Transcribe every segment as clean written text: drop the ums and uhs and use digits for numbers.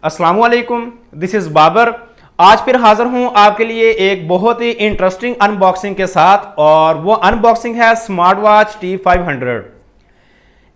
अस्सलामुअलैकुम, this is Babar. आज फिर हाज़िर हूँ आपके लिए एक बहुत ही इंटरेस्टिंग अनबॉक्सिंग के साथ, और वो अनबॉक्सिंग है स्मार्ट वॉच T500।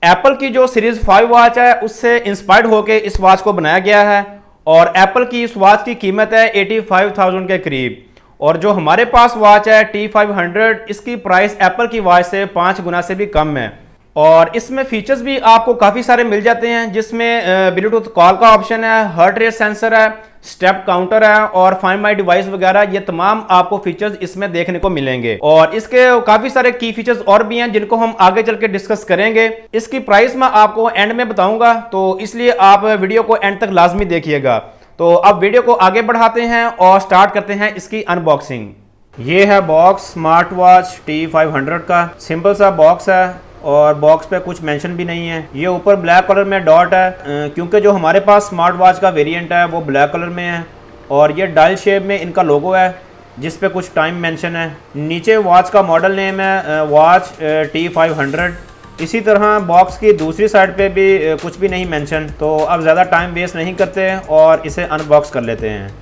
एप्पल की जो सीरीज़ 5 वॉच है उससे इंस्पायर्ड होकर इस वॉच को बनाया गया है, और एप्पल की इस वॉच की कीमत है 85,000 के करीब। और जो हमारे पास वॉच है T500, इसकी प्राइस एप्पल की वॉच से 5 गुना से भी कम है। और इसमें फीचर्स भी आपको काफ़ी सारे मिल जाते हैं, जिसमें ब्लूटूथ कॉल का ऑप्शन है, हार्ट रेट सेंसर है, स्टेप काउंटर है और फाइंड माई डिवाइस वगैरह। ये तमाम आपको फीचर्स इसमें देखने को मिलेंगे, और इसके काफ़ी सारे की फीचर्स और भी हैं जिनको हम आगे चल के डिस्कस करेंगे। इसकी प्राइस मैं आपको एंड में बताऊंगा, तो इसलिए आप वीडियो को एंड तक लाजमी देखिएगा। तो अब वीडियो को आगे बढ़ाते हैं और स्टार्ट करते हैं इसकी अनबॉक्सिंग। ये है बॉक्स स्मार्ट वॉच T500 का। सिंपल सा बॉक्स है और बॉक्स पे कुछ मेंशन भी नहीं है। ये ऊपर ब्लैक कलर में डॉट है, क्योंकि जो हमारे पास स्मार्ट वॉच का वेरिएंट है वो ब्लैक कलर में है, और ये डायल शेप में इनका लोगो है जिस पे कुछ टाइम मेंशन है। नीचे वॉच का मॉडल नेम है वॉच T500। इसी तरह बॉक्स की दूसरी साइड पे भी कुछ भी नहीं मेंशन। तो अब ज़्यादा टाइम वेस्ट नहीं करते और इसे अनबॉक्स कर लेते हैं।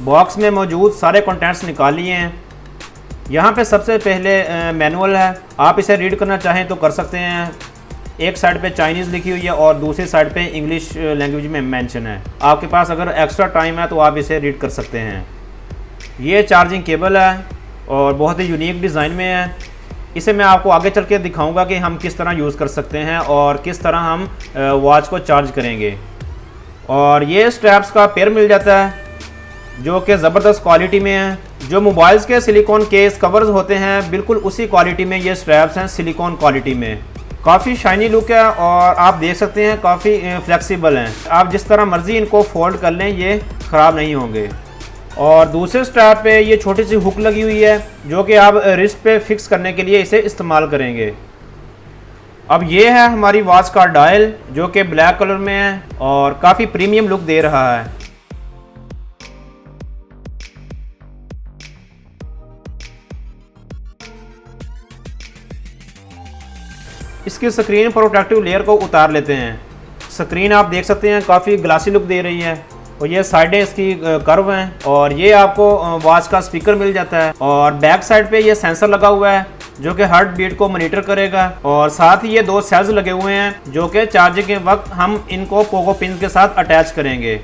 बॉक्स में मौजूद सारे कंटेंट्स निकाल लिए हैं। यहाँ पे सबसे पहले मैनुअल है। आप इसे रीड करना चाहें तो कर सकते हैं। एक साइड पे चाइनीज़ लिखी हुई है और दूसरी साइड पे इंग्लिश लैंग्वेज में मेंशन है। आपके पास अगर एक्स्ट्रा टाइम है तो आप इसे रीड कर सकते हैं। ये चार्जिंग केबल है और बहुत ही यूनिक डिज़ाइन में है। इसे मैं आपको आगे चल के दिखाऊँगा कि हम किस तरह यूज़ कर सकते हैं और किस तरह हम वॉच को चार्ज करेंगे। और ये स्ट्रैप्स का पेयर मिल जाता है जो कि ज़बरदस्त क्वालिटी में है। जो मोबाइल्स के सिलिकॉन केस कवर्स होते हैं बिल्कुल उसी क्वालिटी में ये स्ट्रैप्स हैं, सिलिकॉन क्वालिटी में। काफ़ी शाइनी लुक है और आप देख सकते हैं काफ़ी फ्लेक्सिबल हैं। आप जिस तरह मर्ज़ी इनको फोल्ड कर लें ये ख़राब नहीं होंगे। और दूसरे स्ट्रैप पे ये छोटी सी हुक लगी हुई है जो कि आप रिस्ट पे फिक्स करने के लिए इसे इस्तेमाल करेंगे। अब ये है हमारी वॉच का डायल जो कि ब्लैक कलर में है और काफ़ी प्रीमियम लुक दे रहा है। इसकी स्क्रीन प्रोटेक्टिव लेयर को उतार लेते हैं। स्क्रीन आप देख सकते हैं काफ़ी ग्लासी लुक दे रही है, और ये साइडें इसकी कर्व हैं। और ये आपको वॉच का स्पीकर मिल जाता है, और बैक साइड पे ये सेंसर लगा हुआ है जो कि हार्ट बीट को मॉनिटर करेगा। और साथ ही ये 2 सेल्स लगे हुए हैं जो कि चार्जिंग के वक्त हम इनको पोगो पिन के साथ अटैच करेंगे।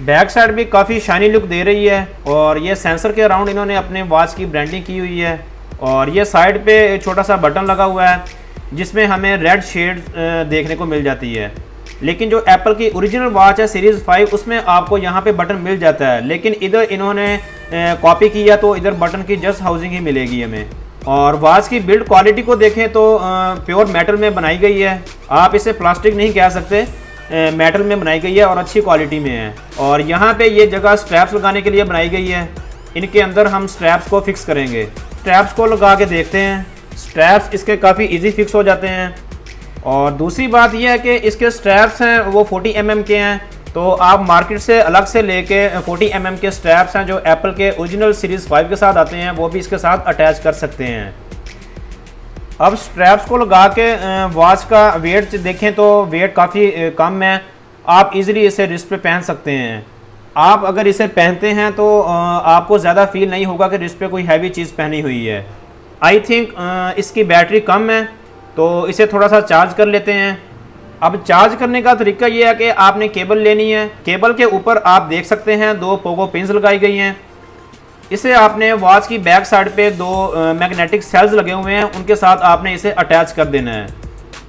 बैक साइड भी काफ़ी शाइनी लुक दे रही है, और ये सेंसर के अराउंड इन्होंने अपने वॉच की ब्रांडिंग की हुई है। और ये साइड पे छोटा सा बटन लगा हुआ है जिसमें हमें रेड शेड देखने को मिल जाती है। लेकिन जो एप्पल की ओरिजिनल वॉच है सीरीज़ 5 उसमें आपको यहाँ पे बटन मिल जाता है, लेकिन इधर इन्होंने कॉपी किया तो इधर बटन की जस्ट हाउसिंग ही मिलेगी हमें। और वॉच की बिल्ड क्वालिटी को देखें तो प्योर मेटल में बनाई गई है। आप इसे प्लास्टिक नहीं कह सकते, मेटल में बनाई गई है और अच्छी क्वालिटी में है। और यहाँ पे ये जगह स्ट्रैप्स लगाने के लिए बनाई गई है। इनके अंदर हम स्ट्रैप्स को फिक्स करेंगे। स्ट्रैप्स को लगा के देखते हैं। स्ट्रैप्स इसके काफ़ी इजी फिक्स हो जाते हैं। और दूसरी बात यह है कि इसके स्ट्रैप्स हैं वो 40 mm के हैं, तो आप मार्केट से अलग से लेके 40 mm के स्ट्रैप्स हैं जो एप्पल के ओरिजिनल सीरीज़ 5 के साथ आते हैं वो भी इसके साथ अटैच कर सकते हैं। अब स्ट्रैप्स को लगा के वॉच का वेट देखें तो वेट काफ़ी कम है। आप इजीली इसे रिस्ट पे पहन सकते हैं। आप अगर इसे पहनते हैं तो आपको ज़्यादा फील नहीं होगा कि रिस्ट पे कोई हैवी चीज़ पहनी हुई है। आई थिंक इसकी बैटरी कम है तो इसे थोड़ा सा चार्ज कर लेते हैं। अब चार्ज करने का तरीका ये है कि आपने केबल लेनी है। केबल के ऊपर आप देख सकते हैं 2 पोगो पिन्स लगाई गई हैं। इसे आपने वॉच की बैक साइड पे 2 मैग्नेटिक सेल्स लगे हुए हैं, उनके साथ आपने इसे अटैच कर देना है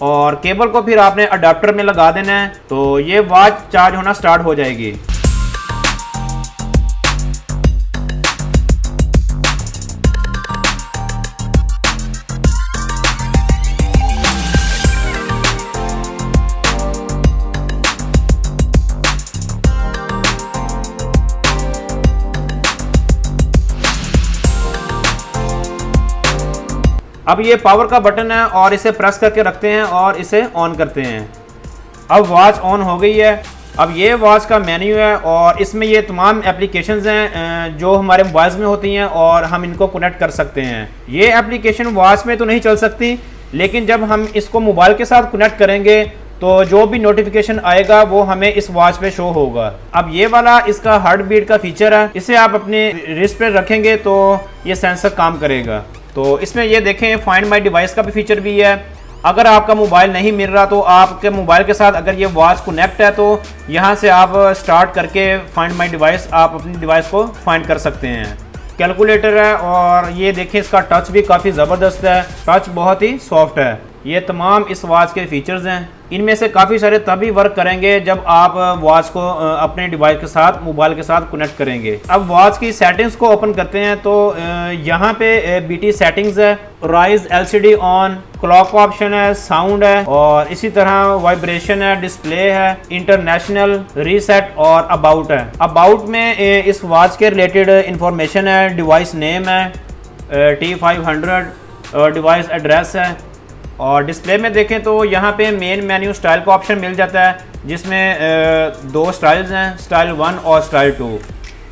और केबल को फिर आपने अडाप्टर में लगा देना है, तो ये वॉच चार्ज होना स्टार्ट हो जाएगी। अब ये पावर का बटन है और इसे प्रेस करके रखते हैं और इसे ऑन करते हैं। अब वॉच ऑन हो गई है। अब ये वॉच का मेन्यू है और इसमें ये तमाम एप्लीकेशंस हैं जो हमारे मोबाइल्स में होती हैं और हम इनको कनेक्ट कर सकते हैं। ये एप्लीकेशन वॉच में तो नहीं चल सकती, लेकिन जब हम इसको मोबाइल के साथ कनेक्ट करेंगे तो जो भी नोटिफिकेशन आएगा वो हमें इस वॉच पे शो होगा। अब ये वाला इसका हार्ट बीट का फीचर है, इसे आप अपने रिस्ट पे रखेंगे तो ये सेंसर काम करेगा। तो इसमें ये देखें फाइंड माई डिवाइस का भी फीचर भी है। अगर आपका मोबाइल नहीं मिल रहा तो आपके मोबाइल के साथ अगर ये वॉच कनेक्ट है तो यहाँ से आप स्टार्ट करके फाइंड माई डिवाइस आप अपनी डिवाइस को फाइंड कर सकते हैं। कैलकुलेटर है और ये देखिए इसका टच भी काफ़ी ज़बरदस्त है, टच बहुत ही सॉफ्ट है। ये तमाम इस वॉच के फीचर्स हैं। इनमें से काफ़ी सारे तभी वर्क करेंगे जब आप वॉच को अपने डिवाइस के साथ मोबाइल के साथ कनेक्ट करेंगे। अब वॉच की सेटिंग्स को ओपन करते हैं तो यहाँ पे बीटी सेटिंग्स है, rise LCD on, clock option है, साउंड है और इसी तरह वाइब्रेशन है, डिस्प्ले है, इंटरनेशनल, रीसेट और अबाउट है। अबाउट में इस वॉच के रिलेटेड इंफॉर्मेशन है, डिवाइस नेम है, T500 डिवाइस एड्रेस है। और डिस्प्ले में देखें तो यहाँ पे मेन मेन्यू स्टाइल का ऑप्शन मिल जाता है जिसमें दो स्टाइल्स हैं, स्टाइल 1 और स्टाइल 2।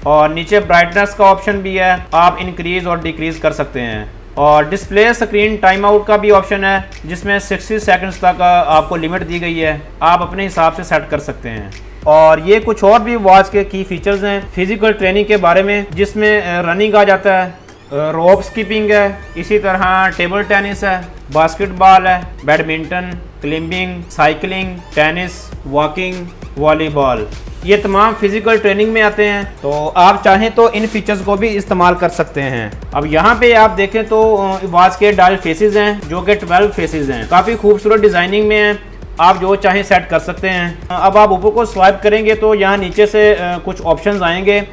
और नीचे ब्राइटनेस का ऑप्शन भी है, आप इंक्रीज और डिक्रीज कर सकते हैं। और डिस्प्ले स्क्रीन टाइम आउट का भी ऑप्शन है जिसमें 60 सेकंड्स तक आपको लिमिट दी गई है, आप अपने हिसाब से सेट कर सकते हैं। और ये कुछ और भी वॉच के की फीचर्स हैं फिजिकल ट्रेनिंग के बारे में, जिसमें रनिंग आ जाता है, रोप स्कीपिंग है, इसी तरह टेबल टेनिस है, बास्केटबॉल है, badminton, climbing, cycling, tennis, walking, volleyball, ये तमाम फिजिकल ट्रेनिंग में आते हैं। तो आप चाहें तो इन फीचर्स को भी इस्तेमाल कर सकते हैं। अब यहाँ पे आप देखें तो वॉच के डायल फेसेस हैं जो कि 12 फेसेस हैं, काफ़ी खूबसूरत डिज़ाइनिंग में हैं, आप जो चाहें सेट कर सकते हैं। अब आप ऊपर को स्वाइप करेंगे तो यहाँ नीचे से कुछ ऑप्शंस आएंगे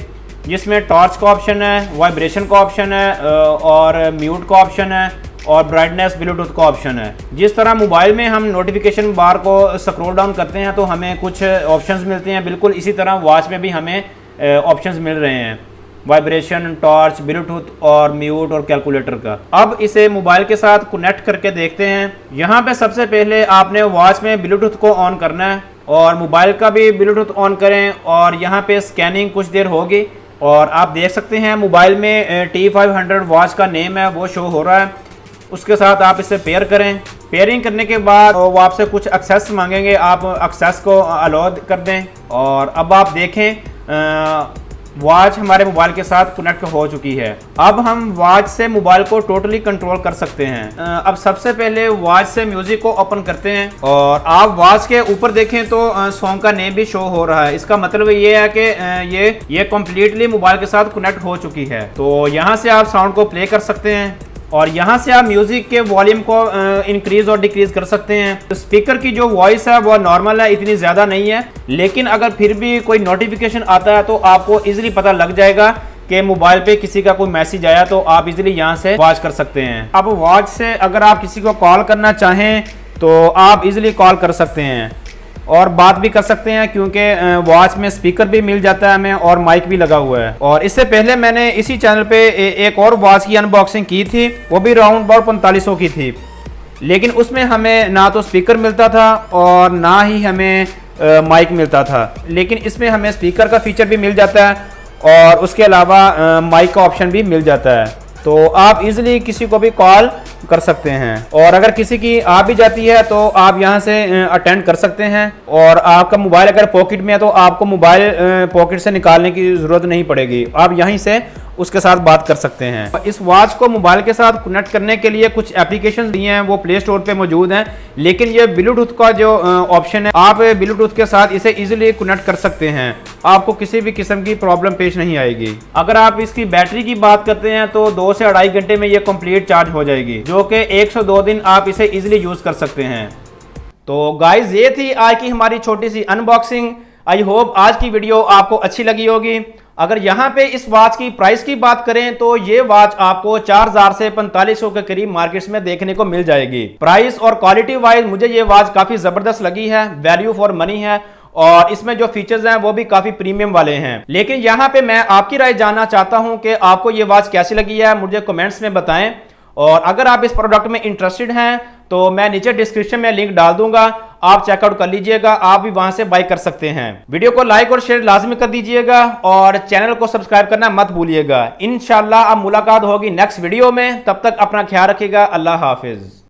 जिसमें टॉर्च का ऑप्शन है, वाइब्रेशन का ऑप्शन है और म्यूट का ऑप्शन है और ब्राइटनेस ब्लूटूथ का ऑप्शन है। जिस तरह मोबाइल में हम नोटिफिकेशन बार को स्क्रॉल डाउन करते हैं तो हमें कुछ ऑप्शंस मिलते हैं, बिल्कुल इसी तरह वॉच में भी हमें ऑप्शंस मिल रहे हैं, वाइब्रेशन, टॉर्च, ब्लूटूथ और म्यूट और कैलकुलेटर का। अब इसे मोबाइल के साथ कनेक्ट करके देखते हैं। यहाँ पे सबसे पहले आपने वॉच में ब्लूटूथ को ऑन करना है और मोबाइल का भी ब्लूटूथ ऑन करें और यहाँ पे स्कैनिंग कुछ देर होगी और आप देख सकते हैं मोबाइल में T500 वॉच का नेम है वो शो हो रहा है। उसके साथ आप इसे पेयर करें। पेयरिंग करने के बाद वो आपसे कुछ एक्सेस मांगेंगे, आप एक्सेस को अलाउ कर दें और अब आप देखें वॉच हमारे मोबाइल के साथ कनेक्ट हो चुकी है। अब हम वॉच से मोबाइल को टोटली कंट्रोल कर सकते हैं। अब सबसे पहले वॉच से म्यूजिक को ओपन करते हैं और आप वॉच के ऊपर देखें तो सॉन्ग का नेम भी शो हो रहा है। इसका मतलब ये है कि ये कम्प्लीटली मोबाइल के साथ कनेक्ट हो चुकी है। तो यहाँ से आप साउंड को प्ले कर सकते हैं और यहाँ से आप म्यूजिक के वॉल्यूम को इंक्रीज और डिक्रीज कर सकते हैं। तो स्पीकर की जो वॉइस है वो नॉर्मल है, इतनी ज़्यादा नहीं है, लेकिन अगर फिर भी कोई नोटिफिकेशन आता है तो आपको इजीली पता लग जाएगा कि मोबाइल पे किसी का कोई मैसेज आया, तो आप इजीली यहाँ से वॉच कर सकते हैं। अब वॉच से अगर आप किसी को कॉल करना चाहें तो आप इजीली कॉल कर सकते हैं और बात भी कर सकते हैं क्योंकि वॉच में स्पीकर भी मिल जाता है हमें और माइक भी लगा हुआ है। और इससे पहले मैंने इसी चैनल पे एक और वॉच की अनबॉक्सिंग की थी, वो भी राउंड अबाउट 4500 की थी, लेकिन उसमें हमें ना तो स्पीकर मिलता था और ना ही हमें माइक मिलता था, लेकिन इसमें हमें स्पीकर का फीचर भी मिल जाता है और उसके अलावा माइक का ऑप्शन भी मिल जाता है। तो आप इजीली किसी को भी कॉल कर सकते हैं और अगर किसी की आ भी जाती है तो आप यहां से अटेंड कर सकते हैं। और आपका मोबाइल अगर पॉकेट में है तो आपको मोबाइल पॉकेट से निकालने की ज़रूरत नहीं पड़ेगी, आप यहीं से उसके साथ बात कर सकते हैं। इस वॉच को मोबाइल के साथ कनेक्ट करने के लिए कुछ एप्लीकेशन दिए हैं, वो प्ले स्टोर पे मौजूद हैं, लेकिन ये ब्लूटूथ का जो ऑप्शन है, आप ब्लूटूथ के साथ इसे इजीली कनेक्ट कर सकते हैं, आपको किसी भी किस्म की प्रॉब्लम पेश नहीं आएगी। अगर आप इसकी बैटरी की बात करते हैं तो 2 से 2.5 घंटे में ये कंप्लीट चार्ज हो जाएगी, जो कि 102 दिन आप इसे इजीली यूज कर सकते हैं। तो गाइज ये थी आज की हमारी छोटी सी अनबॉक्सिंग। आई होप आज की वीडियो आपको अच्छी लगी होगी। अगर यहाँ पे इस वॉच की प्राइस की बात करें तो ये वॉच आपको 4000 से 4500 के करीब मार्केट्स में देखने को मिल जाएगी। प्राइस और क्वालिटी वाइज मुझे ये वॉच काफी जबरदस्त लगी है, वैल्यू फॉर मनी है और इसमें जो फीचर्स हैं वो भी काफी प्रीमियम वाले हैं। लेकिन यहाँ पे मैं आपकी राय जानना चाहता हूँ कि आपको ये वॉच कैसी लगी है, मुझे कमेंट्स में बताएं। और अगर आप इस प्रोडक्ट में इंटरेस्टेड हैं तो मैं नीचे डिस्क्रिप्शन में लिंक डाल दूंगा, आप चेकआउट कर लीजिएगा, आप भी वहां से बाय कर सकते हैं। वीडियो को लाइक और शेयर लाजमी कर दीजिएगा और चैनल को सब्सक्राइब करना मत भूलिएगा। इंशाल्लाह अब मुलाकात होगी नेक्स्ट वीडियो में, तब तक अपना ख्याल रखिएगा। अल्लाह हाफिज।